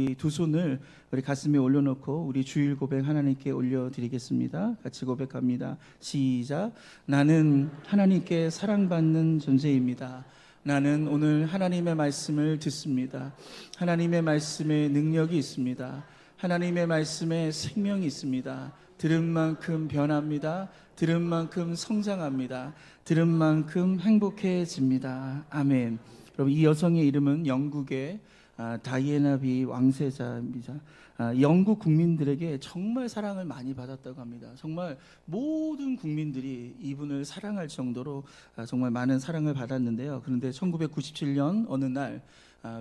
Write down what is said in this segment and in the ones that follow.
이 두 손을 우리 가슴에 올려놓고 우리 주일 고백 하나님께 올려드리겠습니다. 같이 고백합니다. 시작. 나는 하나님께 사랑받는 존재입니다. 나는 오늘 하나님의 말씀을 듣습니다. 하나님의 말씀에 능력이 있습니다. 하나님의 말씀에 생명이 있습니다. 들은 만큼 변합니다. 들은 만큼 성장합니다. 들은 만큼 행복해집니다. 아멘. 여러분, 이 여성의 이름은 영국의 다이애나 비 왕세자입니다. 영국 국민들에게 정말 사랑을 많이 받았다고 합니다. 정말 모든 국민들이 이분을 사랑할 정도로 정말 많은 사랑을 받았는데요. 그런데 1997년 어느 날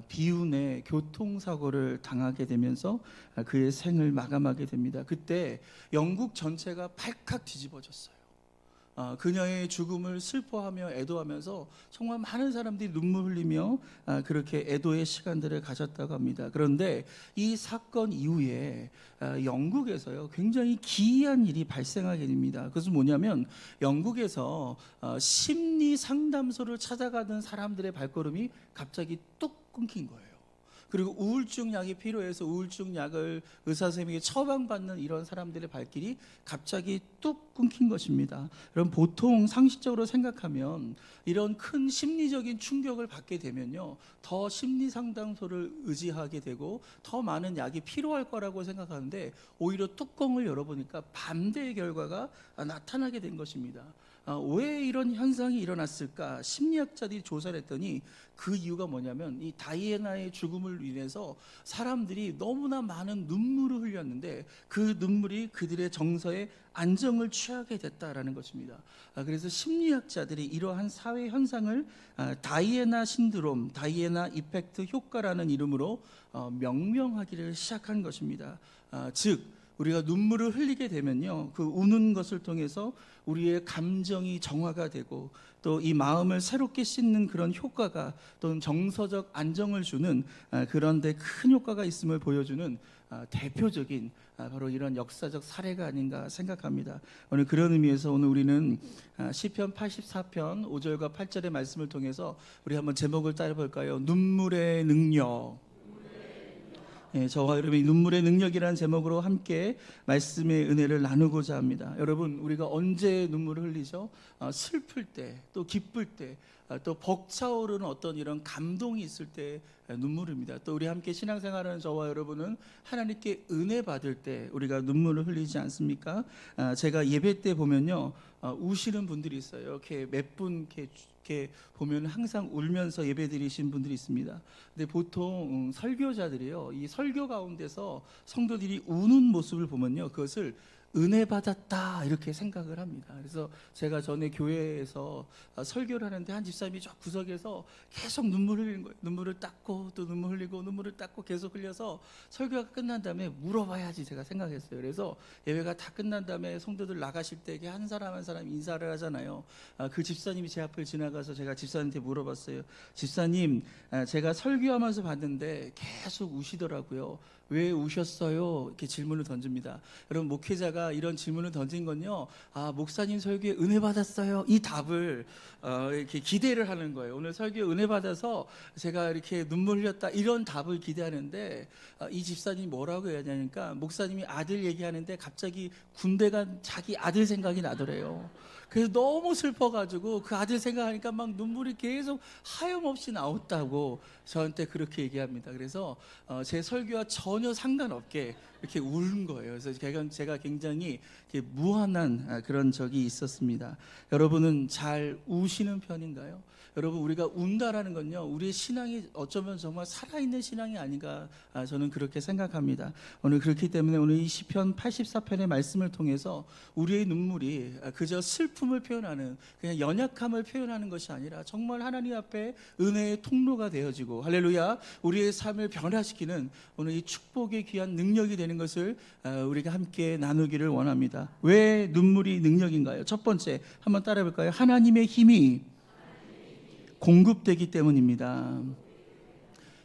비운의 교통사고를 당하게 되면서 그의 생을 마감하게 됩니다. 그때 영국 전체가 발칵 뒤집어졌어요. 그녀의 죽음을 슬퍼하며 애도하면서 정말 많은 사람들이 눈물 흘리며 그렇게 애도의 시간들을 가졌다고 합니다. 그런데 이 사건 이후에 영국에서요 굉장히 기이한 일이 발생하게 됩니다. 그것은 뭐냐면 영국에서 심리 상담소를 찾아가는 사람들의 발걸음이 갑자기 뚝 끊긴 거예요. 그리고 우울증 약이 필요해서 우울증 약을 의사 선생님에게 처방받는 이런 사람들의 발길이 갑자기 뚝 끊긴 것입니다. 여러분, 보통 상식적으로 생각하면 이런 큰 심리적인 충격을 받게 되면요 더 심리 상담소를 의지하게 되고 더 많은 약이 필요할 거라고 생각하는데 오히려 뚜껑을 열어보니까 반대의 결과가 나타나게 된 것입니다. 왜 이런 현상이 일어났을까? 심리학자들이 조사를 했더니 그 이유가 뭐냐면 이 다이애나의 죽음을 인해서 사람들이 너무나 많은 눈물을 흘렸는데 그 눈물이 그들의 정서에 안정을 취하게 됐다라는 것입니다. 그래서 심리학자들이 이러한 사회 현상을 다이애나 신드롬, 다이애나 이펙트 효과라는 이름으로 명명하기를 시작한 것입니다. 즉 우리가 눈물을 흘리게 되면요 그 우는 것을 통해서 우리의 감정이 정화가 되고 또 이 마음을 새롭게 씻는 그런 효과가 또는 정서적 안정을 주는 그런 데 큰 효과가 있음을 보여주는 대표적인 바로 이런 역사적 사례가 아닌가 생각합니다. 오늘 그런 의미에서 오늘 우리는 시편 84편 5절과 8절의 말씀을 통해서 우리 한번 제목을 따라 볼까요? 눈물의 능력. 저와 여러분이 눈물의 능력이라는 제목으로 함께 말씀의 은혜를 나누고자 합니다. 여러분, 우리가 언제 눈물을 흘리죠? 슬플 때, 또 기쁠 때, 또 벅차오르는 어떤 이런 감동이 있을 때 눈물입니다. 또 우리 함께 신앙생활하는 저와 여러분은 하나님께 은혜 받을 때 우리가 눈물을 흘리지 않습니까? 제가 예배 때 보면요 우시는 분들이 있어요. 이렇게 몇 분 이렇게 보면 항상 울면서 예배드리신 분들이 있습니다. 근데 보통 설교자들이요 이 설교 가운데서 성도들이 우는 모습을 보면요 그것을 은혜 받았다 이렇게 생각을 합니다. 그래서 제가 전에 교회에서 설교를 하는데 한 집사님이 저 구석에서 계속 눈물 흘리는 거예요. 눈물을 닦고 또 눈물 흘리고 눈물을 닦고 계속 흘려서 설교가 끝난 다음에 물어봐야지 제가 생각했어요. 그래서 예배가 다 끝난 다음에 성도들 나가실 때 한 사람 한 사람 인사를 하잖아요. 그 집사님이 제 앞을 지나가서 제가 집사님한테 물어봤어요. 집사님, 제가 설교하면서 봤는데 계속 우시더라고요. 왜 우셨어요? 이렇게 질문을 던집니다. 여러분, 목회자가 이런 질문을 던진 건요 목사님 설교에 은혜 받았어요 이 답을 이렇게 기대를 하는 거예요. 오늘 설교에 은혜 받아서 제가 이렇게 눈물 흘렸다 이런 답을 기대하는데 이 집사님이 뭐라고 해야 되니까 목사님이 아들 얘기하는데 갑자기 군대 간 자기 아들 생각이 나더래요. 그래서 너무 슬퍼가지고 그 아들 생각하니까 막 눈물이 계속 하염없이 나왔다고 저한테 그렇게 얘기합니다. 그래서 제 설교와 전혀 상관없게 이렇게 울은 거예요. 그래서 제가 굉장히 무한한 그런 적이 있었습니다. 여러분은 잘 우시는 편인가요? 여러분, 우리가 운다라는 건요 우리의 신앙이 어쩌면 정말 살아있는 신앙이 아닌가 저는 그렇게 생각합니다. 오늘 그렇기 때문에 오늘 이 시편 84편의 말씀을 통해서 우리의 눈물이 그저 슬픔을 표현하는 그냥 연약함을 표현하는 것이 아니라 정말 하나님 앞에 은혜의 통로가 되어지고 할렐루야 우리의 삶을 변화시키는 오늘 이 축복의 귀한 능력이 되는 것을 우리가 함께 나누기를 원합니다. 왜 눈물이 능력인가요? 첫 번째 한번 따라해 볼까요? 하나님의 힘이 공급되기 때문입니다.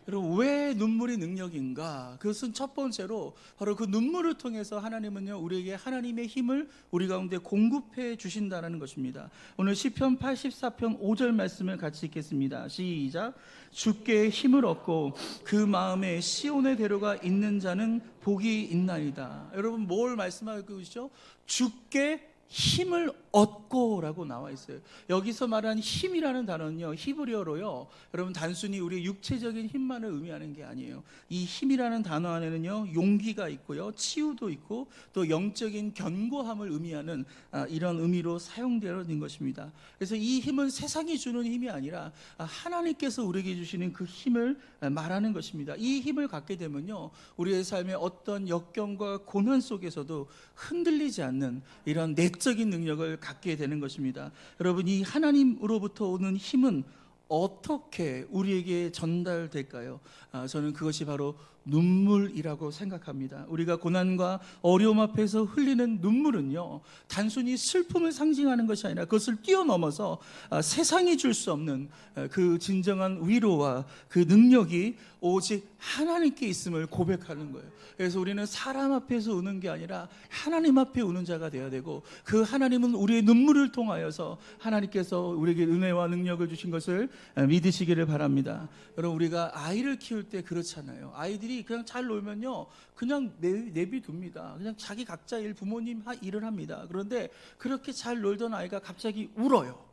여러분, 왜 눈물이 능력인가? 그것은 첫 번째로 바로 그 눈물을 통해서 하나님은요, 우리에게 하나님의 힘을 우리 가운데 공급해 주신다는 것입니다. 오늘 시편 84편 5절 말씀을 같이 읽겠습니다. 시작. 주께 힘을 얻고 그 마음에 시온의 대로가 있는 자는 복이 있나이다. 여러분, 뭘 말씀하고 계시죠? 주께 힘을 얻고라고 나와 있어요. 여기서 말한 힘이라는 단어는요, 히브리어로요, 여러분, 단순히 우리 육체적인 힘만을 의미하는 게 아니에요. 이 힘이라는 단어 안에는요, 용기가 있고요, 치유도 있고, 또 영적인 견고함을 의미하는 이런 의미로 사용되는 것입니다. 그래서 이 힘은 세상이 주는 힘이 아니라 하나님께서 우리에게 주시는 그 힘을 말하는 것입니다. 이 힘을 갖게 되면요, 우리의 삶의 어떤 역경과 고난 속에서도 흔들리지 않는 이런 내적인 능력을 갖게 되는 것입니다. 여러분, 이 하나님으로부터 오는 힘은 어떻게 우리에게 전달될까요? 저는 그것이 바로 눈물이라고 생각합니다. 우리가 고난과 어려움 앞에서 흘리는 눈물은요, 단순히 슬픔을 상징하는 것이 아니라 그것을 뛰어넘어서 세상이 줄 수 없는 그 진정한 위로와 그 능력이 오직 하나님께 있음을 고백하는 거예요. 그래서 우리는 사람 앞에서 우는 게 아니라 하나님 앞에 우는 자가 되어야 되고, 그 하나님은 우리의 눈물을 통하여서 하나님께서 우리에게 은혜와 능력을 주신 것을 믿으시기를 바랍니다. 여러분, 우리가 아이를 키울 때 그렇잖아요. 아이들이 그냥 잘 놀면요, 그냥 내비둡니다. 그냥 자기 각자 부모님 일을 합니다. 그런데 그렇게 잘 놀던 아이가 갑자기 울어요.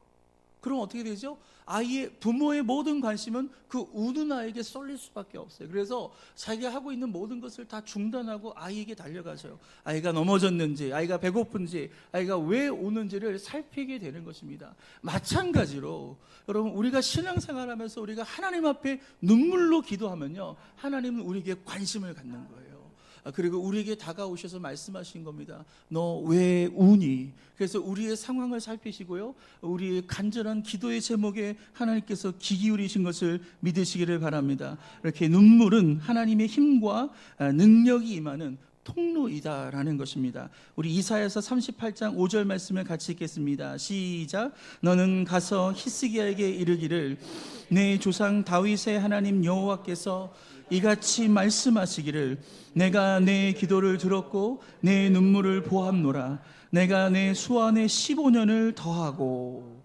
그럼 어떻게 되죠? 부모의 모든 관심은 그 우는 아이에게 쏠릴 수밖에 없어요. 그래서 자기가 하고 있는 모든 것을 다 중단하고 아이에게 달려가죠. 아이가 넘어졌는지, 아이가 배고픈지, 아이가 왜 우는지를 살피게 되는 것입니다. 마찬가지로 여러분, 우리가 신앙생활하면서 우리가 하나님 앞에 눈물로 기도하면요, 하나님은 우리에게 관심을 갖는 거예요. 그리고 우리에게 다가오셔서 말씀하신 겁니다. 너 왜 우니? 그래서 우리의 상황을 살피시고요, 우리의 간절한 기도의 제목에 하나님께서 귀 기울이신 것을 믿으시기를 바랍니다. 이렇게 눈물은 하나님의 힘과 능력이 임하는 통로이다라는 것입니다. 우리 이사야서 38장 5절 말씀을 같이 읽겠습니다. 시작. 너는 가서 히스기야에게 이르기를, 내 조상 다윗의 하나님 여호와께서 이같이 말씀하시기를, 내가 내 기도를 들었고 내 눈물을 보았노라. 내가 내 수완에 15년을 더하고.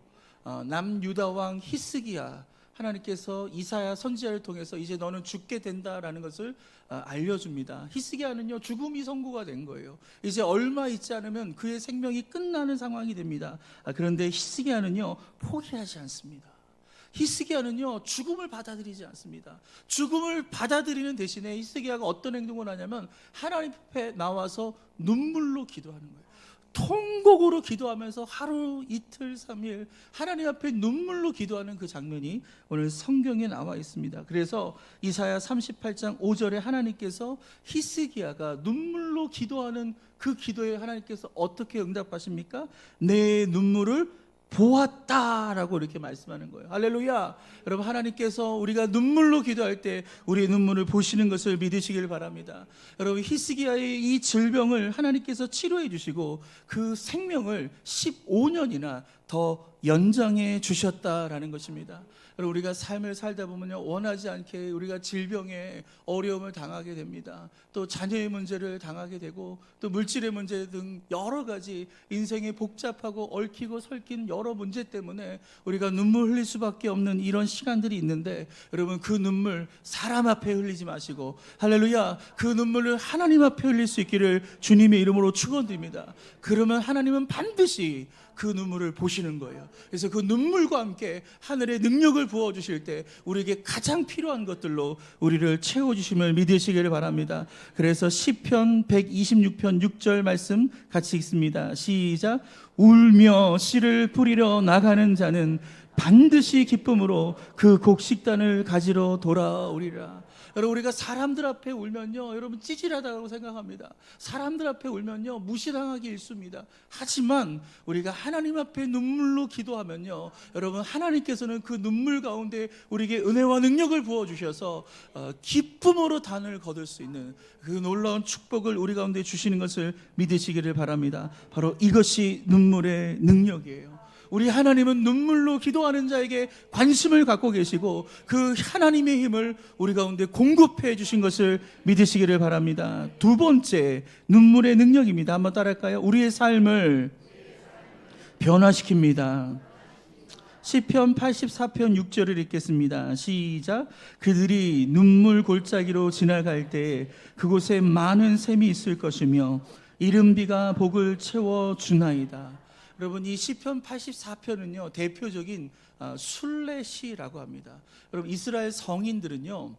남유다 왕 히스기야, 하나님께서 이사야 선지자를 통해서 이제 너는 죽게 된다라는 것을 알려줍니다. 히스기야는요, 죽음이 선고가 된 거예요. 이제 얼마 있지 않으면 그의 생명이 끝나는 상황이 됩니다. 그런데 히스기야는요, 포기하지 않습니다. 히스기야는요, 죽음을 받아들이지 않습니다. 죽음을 받아들이는 대신에 히스기야가 어떤 행동을 하냐면 하나님 앞에 나와서 눈물로 기도하는 거예요. 통곡으로 기도하면서 하루, 이틀, 3일 하나님 앞에 눈물로 기도하는 그 장면이 오늘 성경에 나와 있습니다. 그래서 이사야 38장 5절에 하나님께서 히스기야가 눈물로 기도하는 그 기도에 하나님께서 어떻게 응답하십니까? 내 눈물을 보았다라고 이렇게 말씀하는 거예요. 할렐루야. 여러분, 하나님께서 우리가 눈물로 기도할 때 우리의 눈물을 보시는 것을 믿으시길 바랍니다. 여러분, 히스기야의 이 질병을 하나님께서 치료해 주시고 그 생명을 15년이나 더 연장해 주셨다라는 것입니다. 여러분, 우리가 삶을 살다 보면요, 원하지 않게 우리가 질병에 어려움을 당하게 됩니다. 또 자녀의 문제를 당하게 되고, 또 물질의 문제 등 여러 가지 인생의 복잡하고 얽히고 설킨 여러 문제 때문에 우리가 눈물 흘릴 수밖에 없는 이런 시간들이 있는데, 여러분, 그 눈물 사람 앞에 흘리지 마시고, 할렐루야, 그 눈물을 하나님 앞에 흘릴 수 있기를 주님의 이름으로 축원드립니다. 그러면 하나님은 반드시 그 눈물을 보시는 거예요. 그래서 그 눈물과 함께 하늘의 능력을 부어주실 때 우리에게 가장 필요한 것들로 우리를 채워주심을 믿으시기를 바랍니다. 그래서 시편 126편 6절 말씀 같이 읽습니다. 시작. 울며 씨를 뿌리러 나가는 자는 반드시 기쁨으로 그 곡식단을 가지러 돌아오리라. 여러분, 우리가 사람들 앞에 울면요, 여러분, 찌질하다고 생각합니다. 사람들 앞에 울면요, 무시당하기 일쑤입니다. 하지만 우리가 하나님 앞에 눈물로 기도하면요, 여러분, 하나님께서는 그 눈물 가운데 우리에게 은혜와 능력을 부어주셔서 기쁨으로 단을 거둘 수 있는 그 놀라운 축복을 우리 가운데 주시는 것을 믿으시기를 바랍니다. 바로 이것이 눈물의 능력이에요. 우리 하나님은 눈물로 기도하는 자에게 관심을 갖고 계시고 그 하나님의 힘을 우리 가운데 공급해 주신 것을 믿으시기를 바랍니다. 두 번째, 눈물의 능력입니다. 한번 따라할까요? 우리의 삶을 변화시킵니다. 시편 84편 6절을 읽겠습니다. 시작. 그들이 눈물 골짜기로 지나갈 때 그곳에 많은 샘이 있을 것이며 이른비가 복을 채워주나이다. 여러분, 이 시편 84편은요 대표적인 순례시라고 합니다. 여러분, 이스라엘 성인들은요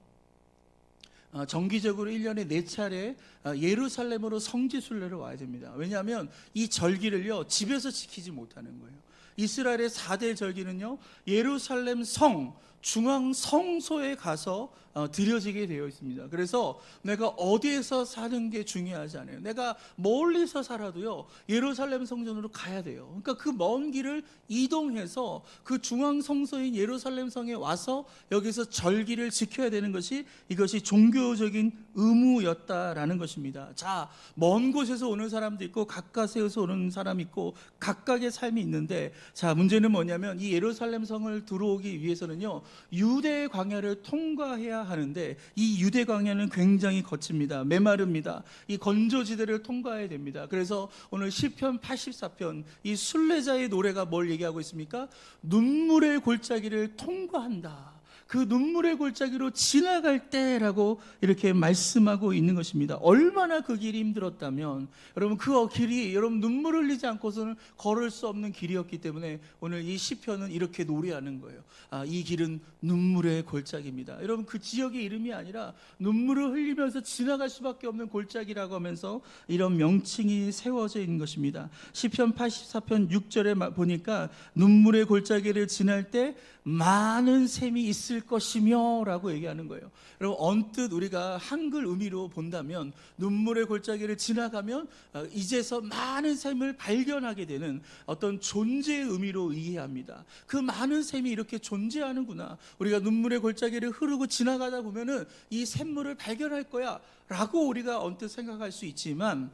정기적으로 1년에 4차례 예루살렘으로 성지 순례를 와야 됩니다. 왜냐하면 이 절기를요 집에서 지키지 못하는 거예요. 이스라엘의 4대 절기는요 예루살렘 성 중앙 성소에 가서 드려지게 되어 있습니다. 그래서 내가 어디에서 사는 게 중요하지 않아요. 내가 멀리서 살아도요 예루살렘 성전으로 가야 돼요. 그러니까 그 먼 길을 이동해서 그 중앙 성소인 예루살렘 성에 와서 여기서 절기를 지켜야 되는 것이 이것이 종교적인 의무였다라는 것입니다. 자, 먼 곳에서 오는 사람도 있고 가까스에서 오는 사람이 있고 각각의 삶이 있는데, 자, 문제는 뭐냐면 이 예루살렘 성을 들어오기 위해서는요 유대 광야를 통과해야 하는데 이 유대 광야는 굉장히 거칩니다. 메마릅니다. 이 건조지대를 통과해야 됩니다. 그래서 오늘 시편 84편 이 순례자의 노래가 뭘 얘기하고 있습니까? 눈물의 골짜기를 통과한다. 그 눈물의 골짜기로 지나갈 때라고 이렇게 말씀하고 있는 것입니다. 얼마나 그 길이 힘들었다면, 여러분 그 길이 여러분 눈물 흘리지 않고서는 걸을 수 없는 길이었기 때문에 오늘 이 시편은 이렇게 노래하는 거예요. 이 길은 눈물의 골짜기입니다. 여러분, 그 지역의 이름이 아니라 눈물을 흘리면서 지나갈 수밖에 없는 골짜기라고 하면서 이런 명칭이 세워져 있는 것입니다. 시편 84편 6절에 보니까 눈물의 골짜기를 지날 때 많은 샘이 있을 것이며 라고 얘기하는 거예요. 여러분, 언뜻 우리가 한글 의미로 본다면 눈물의 골짜기를 지나가면 이제서 많은 샘을 발견하게 되는 어떤 존재의 의미로 이해합니다. 그 많은 샘이 이렇게 존재하는구나, 우리가 눈물의 골짜기를 흐르고 지나가다 보면은 이 샘물을 발견할 거야 라고 우리가 언뜻 생각할 수 있지만,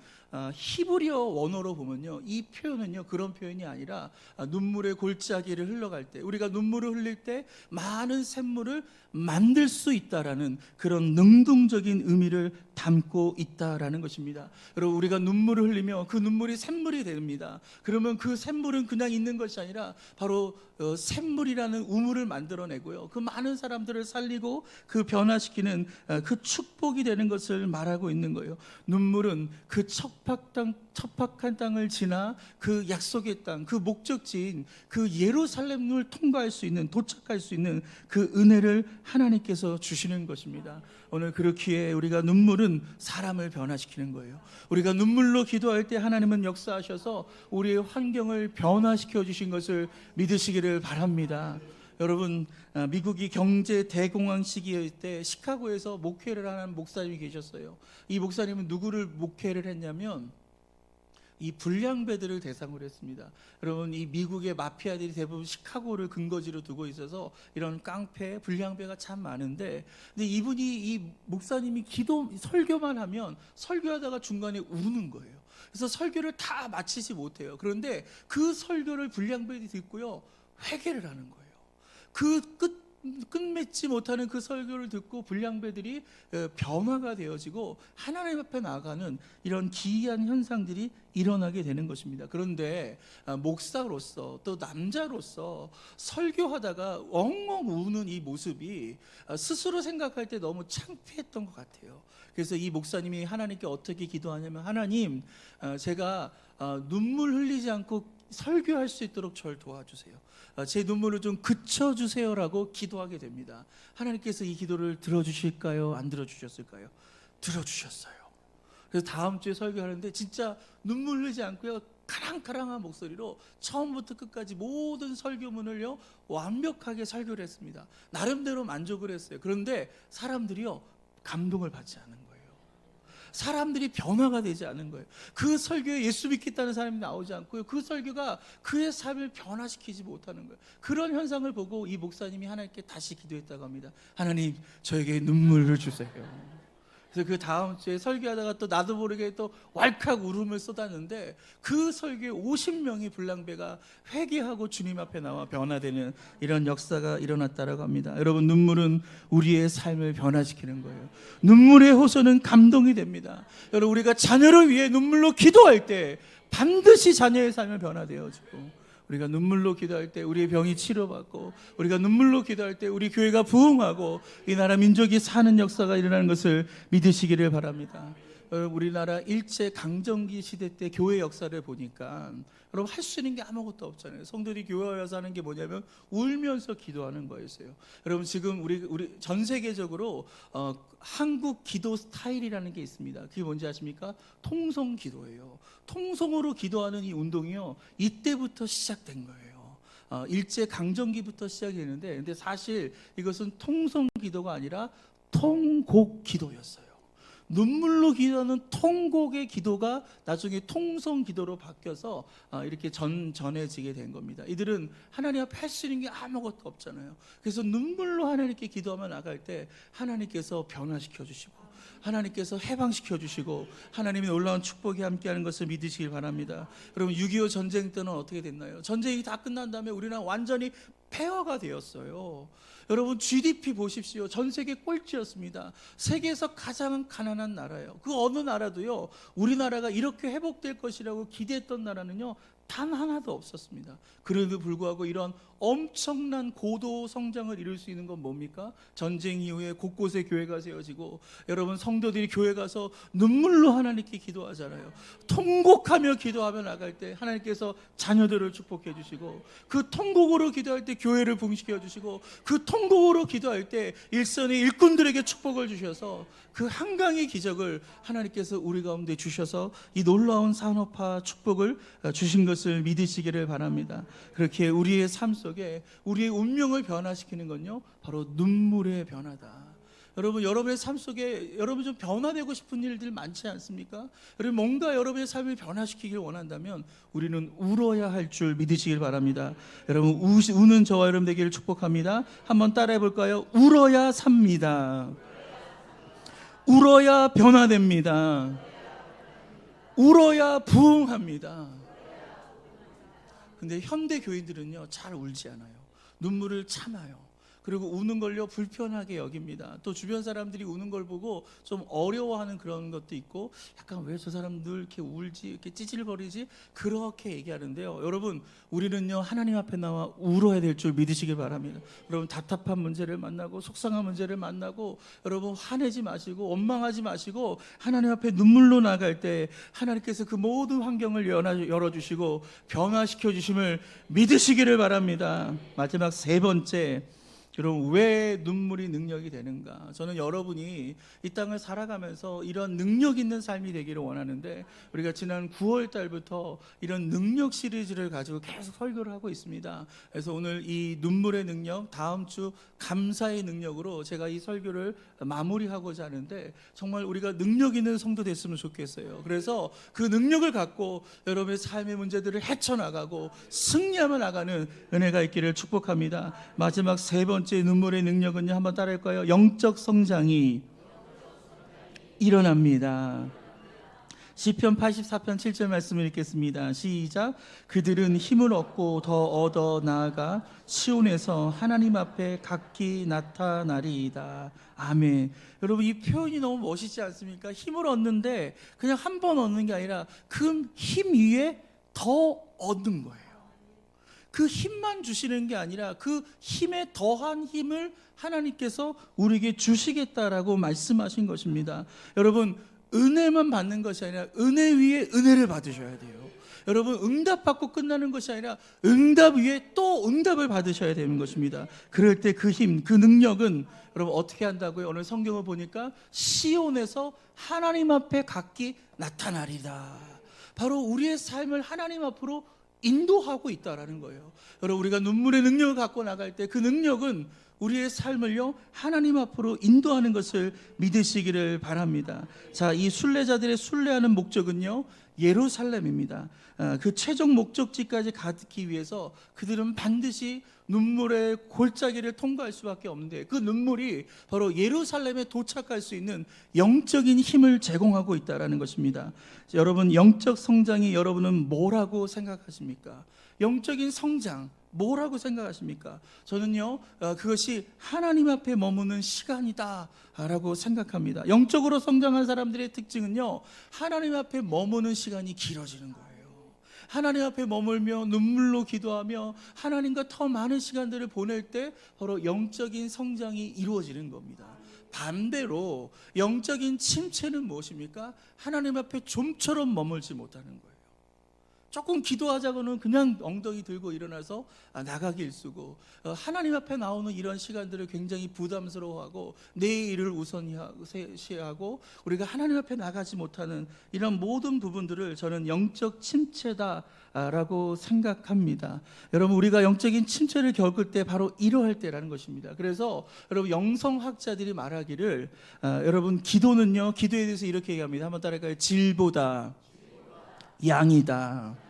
히브리어 원어로 보면요 이 표현은요 그런 표현이 아니라 눈물의 골짜기를 흘러갈 때, 우리가 눈물을 흘릴 때 많은 샘물을 만들 수 있다라는 그런 능동적인 의미를 담고 있다라는 것입니다. 여러분, 우리가 눈물을 흘리며 그 눈물이 샘물이 됩니다. 그러면 그 샘물은 그냥 있는 것이 아니라 바로 샘물이라는 우물을 만들어내고요 그 많은 사람들을 살리고 그 변화시키는 그 축복이 되는 것을 말하고 있는 거예요. 눈물은 그 척박한 땅을 지나 그 약속의 땅, 그 목적지인 그 예루살렘을 통과할 수 있는, 도착할 수 있는 그 은혜를 하나님께서 주시는 것입니다. 오늘 그렇기에 우리가 눈물은 사람을 변화시키는 거예요. 우리가 눈물로 기도할 때 하나님은 역사하셔서 우리의 환경을 변화시켜 주신 것을 믿으시기를 바랍니다. 여러분, 미국이 경제 대공황 시기일 때 시카고에서 목회를 하는 목사님이 계셨어요. 이 목사님은 누구를 목회를 했냐면 이 불량배들을 대상으로 했습니다. 여러분, 이 미국의 마피아들이 대부분 시카고를 근거지로 두고 있어서 이런 깡패, 불량배가 참 많은데, 근데 이분이, 이 목사님이 설교만 하면 설교하다가 중간에 우는 거예요. 그래서 설교를 다 마치지 못해요. 그런데 그 설교를 불량배들이 듣고요 회개를 하는 거예요. 그 끝맺지 못하는 그 설교를 듣고 불량배들이 변화가 되어지고 하나님 앞에 나아가는 이런 기이한 현상들이 일어나게 되는 것입니다. 그런데 목사로서 또 남자로서 설교하다가 엉엉 우는 이 모습이 스스로 생각할 때 너무 창피했던 것 같아요. 그래서 이 목사님이 하나님께 어떻게 기도하냐면, 하나님, 제가 눈물 흘리지 않고 설교할 수 있도록 저를 도와주세요. 제 눈물을 좀 그쳐주세요라고 기도하게 됩니다. 하나님께서 이 기도를 들어주실까요? 안 들어주셨을까요? 들어주셨어요. 그래서 다음 주에 설교하는데 진짜 눈물 흘리지 않고요 카랑카랑한 목소리로 처음부터 끝까지 모든 설교문을요 완벽하게 설교를 했습니다. 나름대로 만족을 했어요. 그런데 사람들이요 감동을 받지 않은 거예요. 사람들이 변화가 되지 않은 거예요. 그 설교에 예수 믿겠다는 사람이 나오지 않고요 그 설교가 그의 삶을 변화시키지 못하는 거예요. 그런 현상을 보고 이 목사님이 하나님께 다시 기도했다고 합니다. 하나님, 저에게 눈물을 주세요. 그래서 그 다음 주에 설교하다가 또 나도 모르게 또 왈칵 울음을 쏟았는데 그 설교에 50명이 불량배가 회개하고 주님 앞에 나와 변화되는 이런 역사가 일어났다라고 합니다. 여러분, 눈물은 우리의 삶을 변화시키는 거예요. 눈물의 호소는 감동이 됩니다. 여러분, 우리가 자녀를 위해 눈물로 기도할 때 반드시 자녀의 삶을 변화되어지고, 우리가 눈물로 기도할 때 우리의 병이 치료받고, 우리가 눈물로 기도할 때 우리 교회가 부흥하고 이 나라 민족이 사는 역사가 일어나는 것을 믿으시기를 바랍니다. 우리나라 일제 강점기 시대 때 교회 역사를 보니까 여러분, 할 수 있는 게 아무것도 없잖아요. 성도들이 교회에 와서 하는 게 뭐냐면 울면서 기도하는 거였어요. 여러분, 지금 우리 전 세계적으로 한국 기도 스타일이라는 게 있습니다. 그게 뭔지 아십니까? 통성 기도예요. 통성으로 기도하는 이 운동이요, 이때부터 시작된 거예요. 일제 강점기부터 시작이 되는데, 근데 사실 이것은 통성 기도가 아니라 통곡 기도였어요. 눈물로 기도하는 통곡의 기도가 나중에 통성 기도로 바뀌어서 이렇게 전해지게 된 겁니다. 이들은 하나님 앞에 할 수 있는 게 아무것도 없잖아요. 그래서 눈물로 하나님께 기도하며 나갈 때 하나님께서 변화시켜 주시고, 하나님께서 해방시켜 주시고, 하나님의 놀라운 축복이 함께하는 것을 믿으시길 바랍니다. 여러분, 6.25 전쟁 때는 어떻게 됐나요? 전쟁이 다 끝난 다음에 우리는 완전히 폐허가 되었어요. 여러분, GDP 보십시오. 전 세계 꼴찌였습니다. 세계에서 가장 가난한 나라예요. 그 어느 나라도요, 우리나라가 이렇게 회복될 것이라고 기대했던 나라는요, 단 하나도 없었습니다. 그래도 불구하고 이런 엄청난 고도 성장을 이룰 수 있는 건 뭡니까? 전쟁 이후에 곳곳에 교회가 세워지고, 여러분, 성도들이 교회 가서 눈물로 하나님께 기도하잖아요. 통곡하며 기도하며 나갈 때 하나님께서 자녀들을 축복해 주시고, 그 통곡으로 기도할 때 교회를 부흥시켜 주시고, 그 통곡으로 기도할 때 일선의 일꾼들에게 축복을 주셔서 그 한강의 기적을 하나님께서 우리 가운데 주셔서 이 놀라운 산업화 축복을 주신 것을 믿으시기를 바랍니다. 그렇게 우리의 삶 속에 우리의 운명을 변화시키는 건요, 바로 눈물의 변화다. 여러분, 여러분의 삶 속에 여러분 좀 변화되고 싶은 일들 많지 않습니까? 여러분, 뭔가 여러분의 삶을 변화시키길 원한다면 우리는 울어야 할 줄 믿으시길 바랍니다. 여러분, 우는 저와 여러분 되기를 축복합니다. 한번 따라해 볼까요? 울어야 삽니다. 울어야 변화됩니다. 울어야 부흥합니다. 근데 현대 교인들은요, 잘 울지 않아요. 눈물을 참아요. 그리고 우는 걸요, 불편하게 여깁니다. 또 주변 사람들이 우는 걸 보고 좀 어려워하는 그런 것도 있고, 약간 왜 저 사람 늘 이렇게 울지, 이렇게 찌질거리지, 그렇게 얘기하는데요. 여러분, 우리는요, 하나님 앞에 나와 울어야 될 줄 믿으시길 바랍니다. 여러분, 답답한 문제를 만나고 속상한 문제를 만나고, 여러분, 화내지 마시고 원망하지 마시고 하나님 앞에 눈물로 나갈 때 하나님께서 그 모든 환경을 열어주시고 변화시켜 주심을 믿으시기를 바랍니다. 마지막 세 번째, 여러분, 왜 눈물이 능력이 되는가? 저는 여러분이 이 땅을 살아가면서 이런 능력 있는 삶이 되기를 원하는데, 우리가 지난 9월 달부터 이런 능력 시리즈를 가지고 계속 설교를 하고 있습니다. 그래서 오늘 이 눈물의 능력, 다음 주 감사의 능력으로 제가 이 설교를 마무리하고자 하는데, 정말 우리가 능력 있는 성도 됐으면 좋겠어요. 그래서 그 능력을 갖고 여러분의 삶의 문제들을 헤쳐나가고 승리하며 나가는 은혜가 있기를 축복합니다. 마지막 세 번째 눈물의 능력은요, 한번 따라할까요? 영적 성장이 일어납니다. 시편 84편 7절 말씀을 읽겠습니다. 시작. 그들은 힘을 얻고 더 얻어 나아가 시온에서 하나님 앞에 각기 나타나리이다. 아멘. 여러분, 이 표현이 너무 멋있지 않습니까? 힘을 얻는데 그냥 한 번 얻는 게 아니라 그 힘 위에 더 얻는 거예요. 그 힘만 주시는 게 아니라 그 힘에 더한 힘을 하나님께서 우리에게 주시겠다라고 말씀하신 것입니다. 여러분, 은혜만 받는 것이 아니라 은혜 위에 은혜를 받으셔야 돼요. 여러분, 응답받고 끝나는 것이 아니라 응답 위에 또 응답을 받으셔야 되는 것입니다. 그럴 때 그 힘, 그 능력은 여러분 어떻게 한다고요? 오늘 성경을 보니까 시온에서 하나님 앞에 각기 나타나리다. 바로 우리의 삶을 하나님 앞으로 인도하고 있다라는 거예요. 여러분, 우리가 눈물의 능력을 갖고 나갈 때 그 능력은 우리의 삶을요 하나님 앞으로 인도하는 것을 믿으시기를 바랍니다. 자, 이 순례자들의 순례하는 목적은요 예루살렘입니다. 그 최종 목적지까지 가기 위해서 그들은 반드시 눈물의 골짜기를 통과할 수밖에 없는데, 그 눈물이 바로 예루살렘에 도착할 수 있는 영적인 힘을 제공하고 있다는 것입니다. 여러분, 영적 성장이 여러분은 뭐라고 생각하십니까? 영적인 성장 뭐라고 생각하십니까? 저는요 그것이 하나님 앞에 머무는 시간이다 라고 생각합니다. 영적으로 성장한 사람들의 특징은요 하나님 앞에 머무는 시간이 길어지는 거예요. 하나님 앞에 머물며 눈물로 기도하며 하나님과 더 많은 시간들을 보낼 때 바로 영적인 성장이 이루어지는 겁니다. 반대로 영적인 침체는 무엇입니까? 하나님 앞에 좀처럼 머물지 못하는 거예요. 조금 기도하자고는 그냥 엉덩이 들고 일어나서 나가기 일쑤고, 하나님 앞에 나오는 이런 시간들을 굉장히 부담스러워하고 내 일을 우선시하고 우리가 하나님 앞에 나가지 못하는 이런 모든 부분들을 저는 영적 침체다라고 생각합니다. 여러분, 우리가 영적인 침체를 겪을 때 바로 이러할 때라는 것입니다. 그래서 여러분, 영성학자들이 말하기를 여러분, 기도는요, 기도에 대해서 이렇게 얘기합니다. 한번 따라할까요? 질보다 양이다.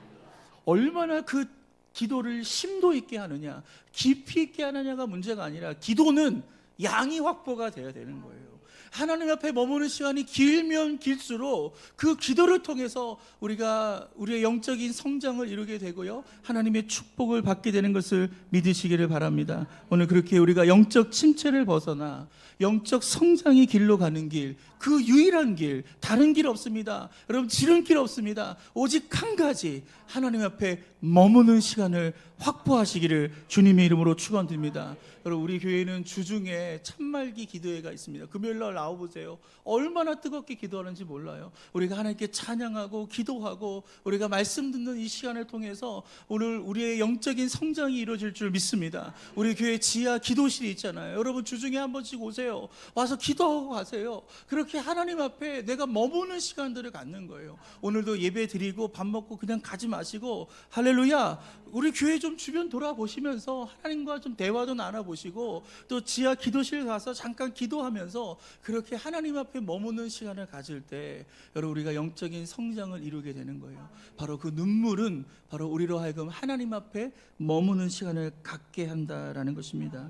얼마나 그 기도를 심도 있게 하느냐, 깊이 있게 하느냐가 문제가 아니라 기도는 양이 확보가 돼야 되는 거예요. 하나님 앞에 머무는 시간이 길면 길수록 그 기도를 통해서 우리가 우리의 영적인 성장을 이루게 되고요, 하나님의 축복을 받게 되는 것을 믿으시기를 바랍니다. 오늘 그렇게 우리가 영적 침체를 벗어나 영적 성장의 길로 가는 길, 그 유일한 길, 다른 길 없습니다. 여러분, 지름길 없습니다. 오직 한 가지, 하나님 앞에 머무는 시간을 확보하시기를 주님의 이름으로 축원드립니다. 여러분, 우리 교회는 주중에 참말기 기도회가 있습니다. 금요일날 나와보세요. 얼마나 뜨겁게 기도하는지 몰라요. 우리가 하나님께 찬양하고 기도하고 우리가 말씀 듣는 이 시간을 통해서 오늘 우리의 영적인 성장이 이루어질 줄 믿습니다. 우리 교회 지하 기도실이 있잖아요. 여러분, 주중에 한 번씩 오세요. 와서 기도하고 가세요. 그렇게 하나님 앞에 내가 머무는 시간들을 갖는 거예요. 오늘도 예배 드리고 밥 먹고 그냥 가지 마시고, 할렐루야, 우리 교회 좀 주변 돌아보시면서 하나님과 좀 대화도 나눠보시고, 또 지하 기도실 가서 잠깐 기도하면서 그렇게 하나님 앞에 머무는 시간을 가질 때 여러분, 우리가 영적인 성장을 이루게 되는 거예요. 바로 그 눈물은 바로 우리로 하여금 하나님 앞에 머무는 시간을 갖게 한다라는 것입니다.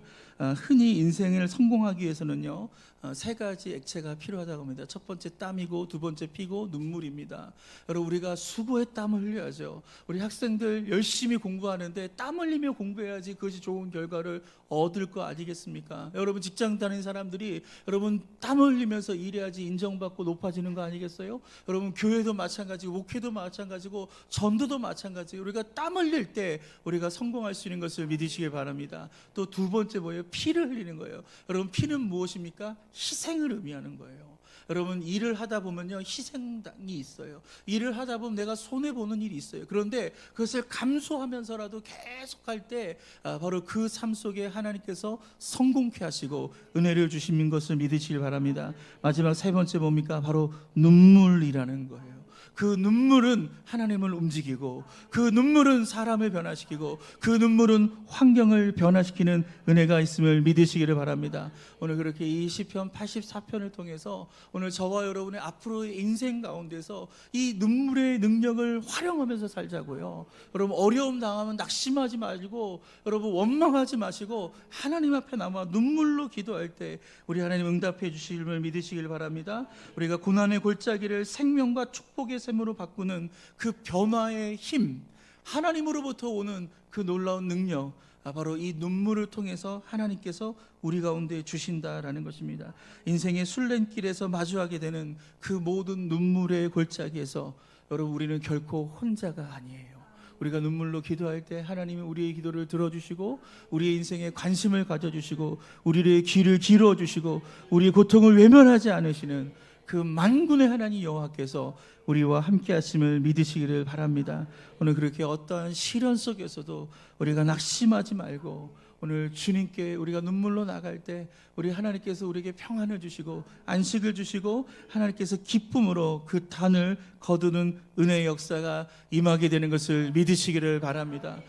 흔히 인생을 성공하기 위해서는요 세 가지 액체가 필요하다고 합니다. 첫 번째 땀이고, 두 번째 피고, 눈물입니다. 여러분, 우리가 수고의 땀을 흘려야죠. 우리 학생들 열심히 공부하는데 땀 흘리며 공부해야지 그것이 좋은 결과를 얻을 거 아니겠습니까? 여러분, 직장 다니는 사람들이 여러분 땀 흘리면서 일해야지 인정받고 높아지는 거 아니겠어요? 여러분, 교회도 마찬가지고 목회도 마찬가지고 전도도 마찬가지고 우리가 땀 흘릴 때 우리가 성공할 수 있는 것을 믿으시길 바랍니다. 또 두 번째 뭐예요? 피를 흘리는 거예요. 여러분, 피는 무엇입니까? 희생을 의미하는 거예요. 여러분, 일을 하다 보면요 희생당이 있어요. 일을 하다 보면 내가 손해보는 일이 있어요. 그런데 그것을 감수하면서라도 계속 할 때 바로 그 삶 속에 하나님께서 성공케 하시고 은혜를 주시는 것을 믿으시길 바랍니다. 마지막 세 번째 뭡니까? 바로 눈물이라는 거예요. 그 눈물은 하나님을 움직이고, 그 눈물은 사람을 변화시키고, 그 눈물은 환경을 변화시키는 은혜가 있음을 믿으시기를 바랍니다. 오늘 그렇게 이 시편 84편을 통해서 오늘 저와 여러분의 앞으로의 인생 가운데서 이 눈물의 능력을 활용하면서 살자고요. 여러분, 어려움 당하면 낙심하지 마시고, 여러분 원망하지 마시고 하나님 앞에 남아 눈물로 기도할 때 우리 하나님 응답해 주시길 믿으시길 바랍니다. 우리가 고난의 골짜기를 생명과 축복의 샘으로 바꾸는 그 변화의 힘, 하나님으로부터 오는 그 놀라운 능력, 바로 이 눈물을 통해서 하나님께서 우리 가운데 주신다라는 것입니다. 인생의 순례길에서 마주하게 되는 그 모든 눈물의 골짜기에서 여러분, 우리는 결코 혼자가 아니에요. 우리가 눈물로 기도할 때 하나님이 우리의 기도를 들어주시고 우리의 인생에 관심을 가져주시고 우리의 귀를 기울여주시고 우리의 고통을 외면하지 않으시는 그 만군의 하나님 여호와께서 우리와 함께 하심을 믿으시기를 바랍니다. 오늘 그렇게 어떠한 시련 속에서도 우리가 낙심하지 말고 오늘 주님께 우리가 눈물로 나갈 때 우리 하나님께서 우리에게 평안을 주시고 안식을 주시고 하나님께서 기쁨으로 그 단을 거두는 은혜의 역사가 임하게 되는 것을 믿으시기를 바랍니다.